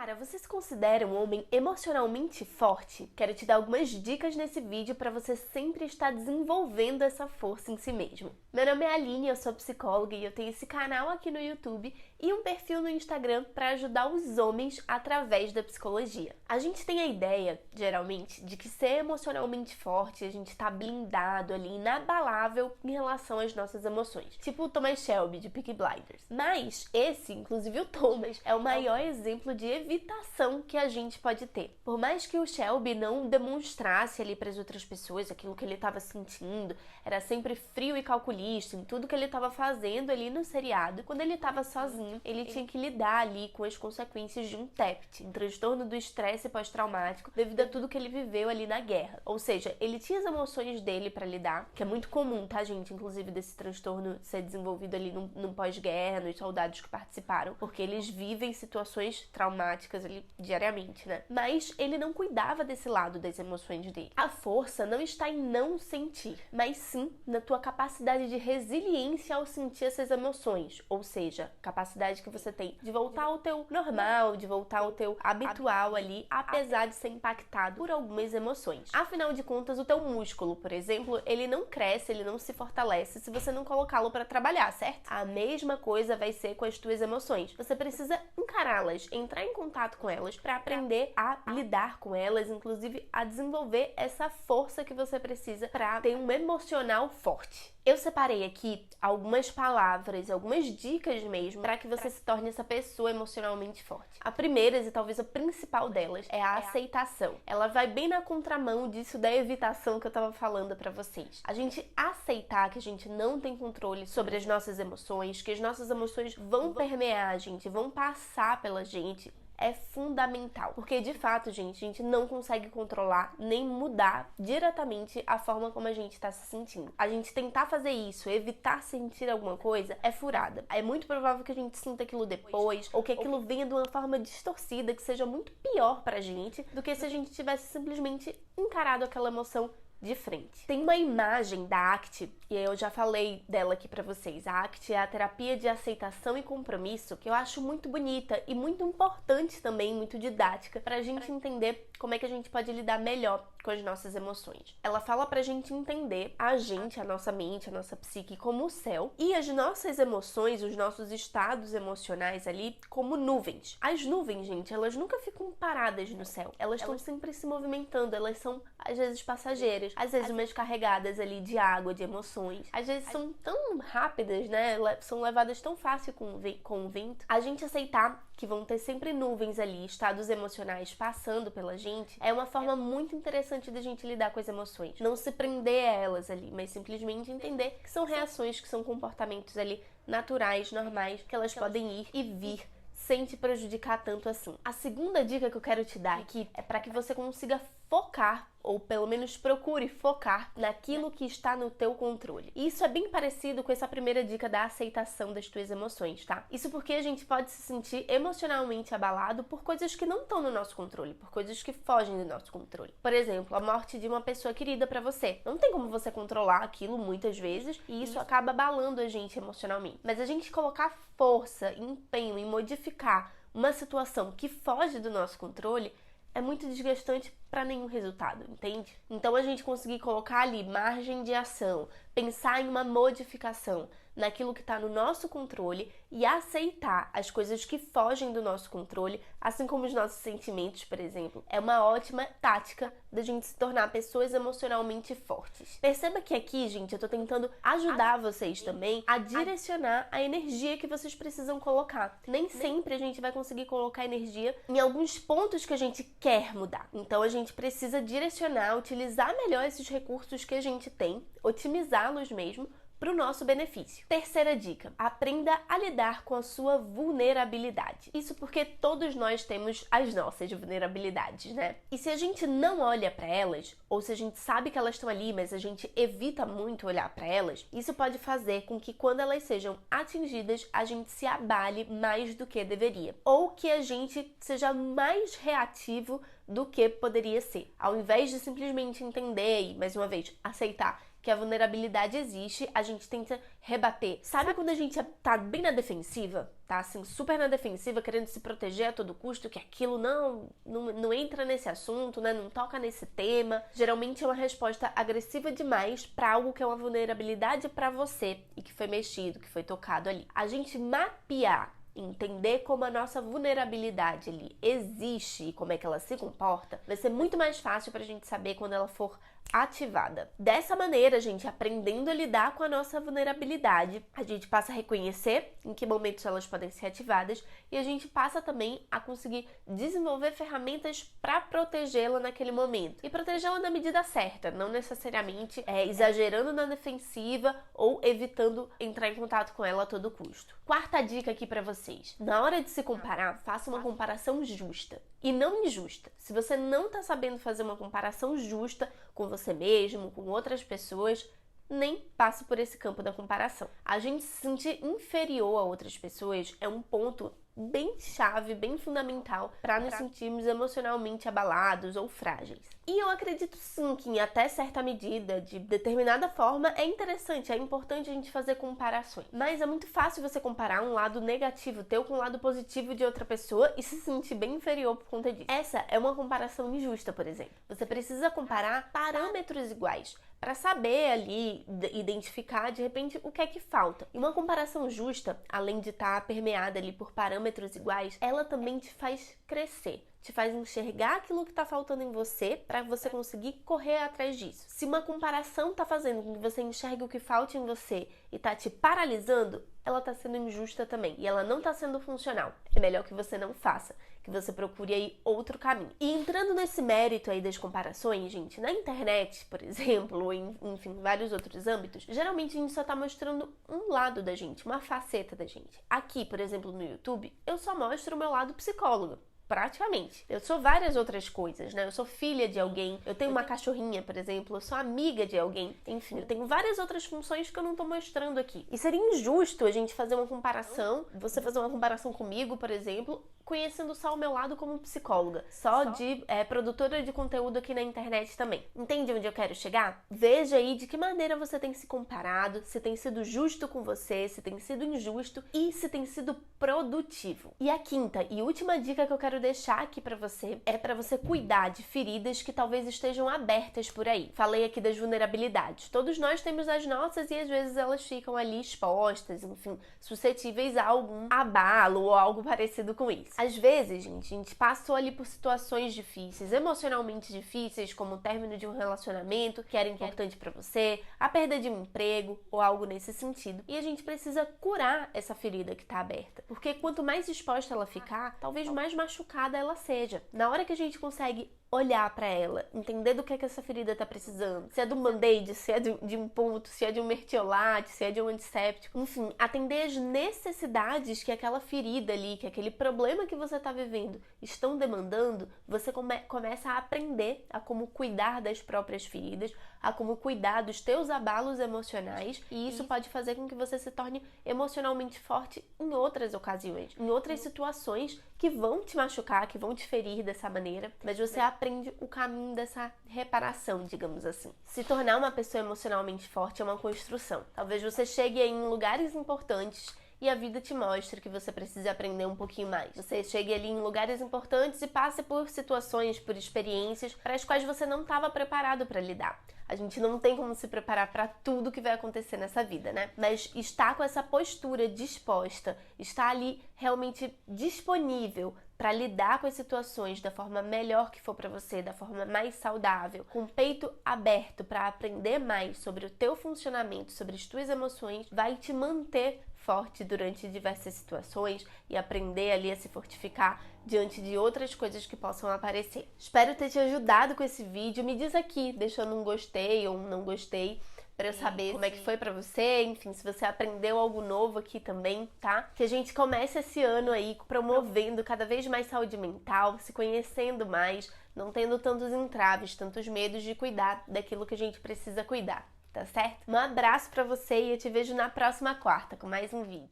Cara, você se considera um homem emocionalmente forte? Quero te dar algumas dicas nesse vídeo para você sempre estar desenvolvendo essa força em si mesmo. Meu nome é Aline, eu sou psicóloga e eu tenho esse canal aqui no YouTube e um perfil no Instagram para ajudar os homens através da psicologia. A gente tem a ideia, geralmente, de que ser emocionalmente forte, a gente tá blindado ali, inabalável em relação às nossas emoções. Tipo o Thomas Shelby, de Peaky Blinders. Mas esse, inclusive o Thomas, é o maior exemplo de evitação que a gente pode ter. Por mais que o Shelby não demonstrasse ali para as outras pessoas aquilo que ele estava sentindo, era sempre frio e calculista em tudo que ele estava fazendo ali no seriado, quando ele estava sozinho, ele tinha que lidar ali com as consequências de um TEPT, um transtorno do estresse pós-traumático, devido a tudo que ele viveu ali na guerra. Ou seja, ele tinha as emoções dele para lidar, que é muito comum, tá, gente? Inclusive desse transtorno ser desenvolvido ali num pós-guerra, nos soldados que participaram, porque eles vivem situações traumáticas ali diariamente, né? Mas ele não cuidava desse lado das emoções dele. A força não está em não sentir, mas sim na tua capacidade de resiliência ao sentir essas emoções, ou seja, capacidade que você tem de voltar ao teu normal, de voltar ao teu habitual ali, apesar de ser impactado por algumas emoções. Afinal de contas, o teu músculo, por exemplo, ele não cresce, ele não se fortalece se você não colocá-lo para trabalhar, certo? A mesma coisa vai ser com as tuas emoções. Você precisa encará-las, entrar em contato com elas para aprender a lidar com elas, inclusive a desenvolver essa força que você precisa para ter um emocional forte. Eu separei aqui algumas palavras, algumas dicas mesmo, para que você se torne essa pessoa emocionalmente forte. A primeira, e talvez a principal delas, é a aceitação. Ela vai bem na contramão disso da evitação que eu tava falando para vocês. A gente aceitar que a gente não tem controle sobre as nossas emoções, que as nossas emoções vão permear a gente, vão passar pela gente, é fundamental, porque de fato, gente, a gente não consegue controlar nem mudar diretamente a forma como a gente está se sentindo. A gente tentar fazer isso, evitar sentir alguma coisa, é furada. É muito provável que a gente sinta aquilo depois, ou que aquilo venha de uma forma distorcida, que seja muito pior pra gente do que se a gente tivesse simplesmente encarado aquela emoção de frente. Tem uma imagem da ACT, e eu já falei dela aqui pra vocês. A ACT é a terapia de aceitação e compromisso, que eu acho muito bonita e muito importante também, muito didática, pra gente entender como é que a gente pode lidar melhor com as nossas emoções. Ela fala pra gente entender a gente, a nossa mente, a nossa psique como o céu, e as nossas emoções, os nossos estados emocionais ali como nuvens. As nuvens, gente, elas nunca ficam paradas no céu. Elas estão sempre se movimentando, elas são às vezes passageiras, às vezes umas carregadas ali de água, de emoções. Às vezes são tão rápidas, né? São levadas tão fácil com o vento. A gente aceitar que vão ter sempre nuvens ali, estados emocionais passando pela gente, é uma forma muito interessante da gente lidar com as emoções. Não se prender a elas ali, mas simplesmente entender que são reações, que são comportamentos ali naturais, normais, que elas podem ir e vir sem te prejudicar tanto assim. A segunda dica que eu quero te dar aqui é para que você consiga focar, ou pelo menos procure focar naquilo que está no teu controle. E isso é bem parecido com essa primeira dica da aceitação das tuas emoções, tá? Isso porque a gente pode se sentir emocionalmente abalado por coisas que não estão no nosso controle, por coisas que fogem do nosso controle. Por exemplo, a morte de uma pessoa querida pra você. Não tem como você controlar aquilo muitas vezes, e isso acaba abalando a gente emocionalmente. Mas a gente colocar força, empenho em modificar uma situação que foge do nosso controle é muito desgastante para nenhum resultado, entende? Então a gente conseguir colocar ali margem de ação, pensar em uma modificação naquilo que está no nosso controle e aceitar as coisas que fogem do nosso controle, assim como os nossos sentimentos, por exemplo, é uma ótima tática da gente se tornar pessoas emocionalmente fortes. Perceba que aqui, gente, eu tô tentando ajudar vocês também a direcionar a energia que vocês precisam colocar. Nem sempre a gente vai conseguir colocar energia em alguns pontos que a gente quer mudar. Então a gente precisa direcionar, utilizar melhor esses recursos que a gente tem, otimizá-los mesmo, para o nosso benefício. Terceira dica: aprenda a lidar com a sua vulnerabilidade. Isso porque todos nós temos as nossas vulnerabilidades, né? E se a gente não olha para elas, ou se a gente sabe que elas estão ali, mas a gente evita muito olhar para elas, isso pode fazer com que quando elas sejam atingidas, a gente se abale mais do que deveria, ou que a gente seja mais reativo do que poderia ser. Ao invés de simplesmente entender e, mais uma vez, aceitar que a vulnerabilidade existe, a gente tenta rebater. Sabe quando a gente tá bem na defensiva? Tá assim, super na defensiva, querendo se proteger a todo custo, que aquilo não entra nesse assunto, né? Não toca nesse tema. Geralmente é uma resposta agressiva demais para algo que é uma vulnerabilidade para você e que foi mexido, que foi tocado ali. A gente mapear, entender como a nossa vulnerabilidade ali existe e como é que ela se comporta, vai ser muito mais fácil pra gente saber quando ela for ativada. Dessa maneira, gente, aprendendo a lidar com a nossa vulnerabilidade, a gente passa a reconhecer em que momentos elas podem ser ativadas e a gente passa também a conseguir desenvolver ferramentas para protegê-la naquele momento. E protegê-la na medida certa, não necessariamente exagerando na defensiva ou evitando entrar em contato com ela a todo custo. Quarta dica aqui para vocês. Na hora de se comparar, faça uma comparação justa e não injusta. Se você não tá sabendo fazer uma comparação justa com você mesmo, com outras pessoas, nem passe por esse campo da comparação. A gente se sentir inferior a outras pessoas é um ponto bem chave, bem fundamental para nos sentirmos emocionalmente abalados ou frágeis. E eu acredito sim que em até certa medida, de determinada forma, é interessante, é importante a gente fazer comparações. Mas é muito fácil você comparar um lado negativo teu com um lado positivo de outra pessoa e se sentir bem inferior por conta disso. Essa é uma comparação injusta, por exemplo. Você precisa comparar parâmetros iguais para saber ali identificar de repente o que é que falta. E uma comparação justa, além de estar permeada ali por parâmetros iguais, ela também te faz crescer, te faz enxergar aquilo que está faltando em você para você conseguir correr atrás disso. Se uma comparação está fazendo com que você enxergue o que falta em você e está te paralisando, ela está sendo injusta também e ela não está sendo funcional. É melhor que você não faça, que você procure aí outro caminho. E entrando nesse mérito aí das comparações, gente, na internet, por exemplo, ou enfim, vários outros âmbitos, geralmente a gente só tá mostrando um lado da gente, uma faceta da gente. Aqui, por exemplo, no YouTube, eu só mostro o meu lado psicólogo. Praticamente. Eu sou várias outras coisas, né? Eu sou filha de alguém, eu tenho uma cachorrinha, por exemplo, eu sou amiga de alguém. Enfim, eu tenho várias outras funções que eu não tô mostrando aqui. E seria injusto a gente fazer uma comparação, você fazer uma comparação comigo, por exemplo, conhecendo só o meu lado como psicóloga, só de produtora de conteúdo aqui na internet também. Entende onde eu quero chegar? Veja aí de que maneira você tem se comparado, se tem sido justo com você, se tem sido injusto e se tem sido produtivo. E a quinta e última dica que eu quero deixar aqui pra você é pra você cuidar de feridas que talvez estejam abertas por aí. Falei aqui das vulnerabilidades. Todos nós temos as nossas e às vezes elas ficam ali expostas, enfim, suscetíveis a algum abalo ou algo parecido com isso. Às vezes, gente, a gente passou ali por situações difíceis, emocionalmente difíceis, como o término de um relacionamento que era importante pra você, a perda de um emprego ou algo nesse sentido. E a gente precisa curar essa ferida que tá aberta. Porque quanto mais exposta ela ficar, talvez mais machucada ela seja. Na hora que a gente consegue olhar pra ela, entender do que é que essa ferida tá precisando, se é de um band-aid, se é de um ponto, se é de um mertiolate, se é de um antisséptico, enfim, atender as necessidades que aquela ferida ali, que aquele problema que você tá vivendo estão demandando, você começa a aprender a como cuidar das próprias feridas, a como cuidar dos teus abalos emocionais, e isso pode fazer com que você se torne emocionalmente forte em outras ocasiões, em outras situações que vão te machucar, que vão te ferir dessa maneira, mas você aprende o caminho dessa reparação, digamos assim. Se tornar uma pessoa emocionalmente forte é uma construção. Talvez você chegue em lugares importantes e a vida te mostre que você precisa aprender um pouquinho mais. Você chegue ali em lugares importantes e passe por situações, por experiências para as quais você não estava preparado para lidar. A gente não tem como se preparar para tudo que vai acontecer nessa vida, né? Mas estar com essa postura disposta, estar ali realmente disponível para lidar com as situações da forma melhor que for para você, da forma mais saudável, com o peito aberto para aprender mais sobre o teu funcionamento, sobre as tuas emoções, vai te manter forte durante diversas situações e aprender ali a se fortificar diante de outras coisas que possam aparecer. Espero ter te ajudado com esse vídeo. Me diz aqui, deixando um gostei ou um não gostei, para eu saber como é que foi pra você, enfim, se você aprendeu algo novo aqui também, tá? Que a gente comece esse ano aí promovendo cada vez mais saúde mental, se conhecendo mais, não tendo tantos entraves, tantos medos de cuidar daquilo que a gente precisa cuidar, tá certo? Um abraço pra você e eu te vejo na próxima quarta com mais um vídeo.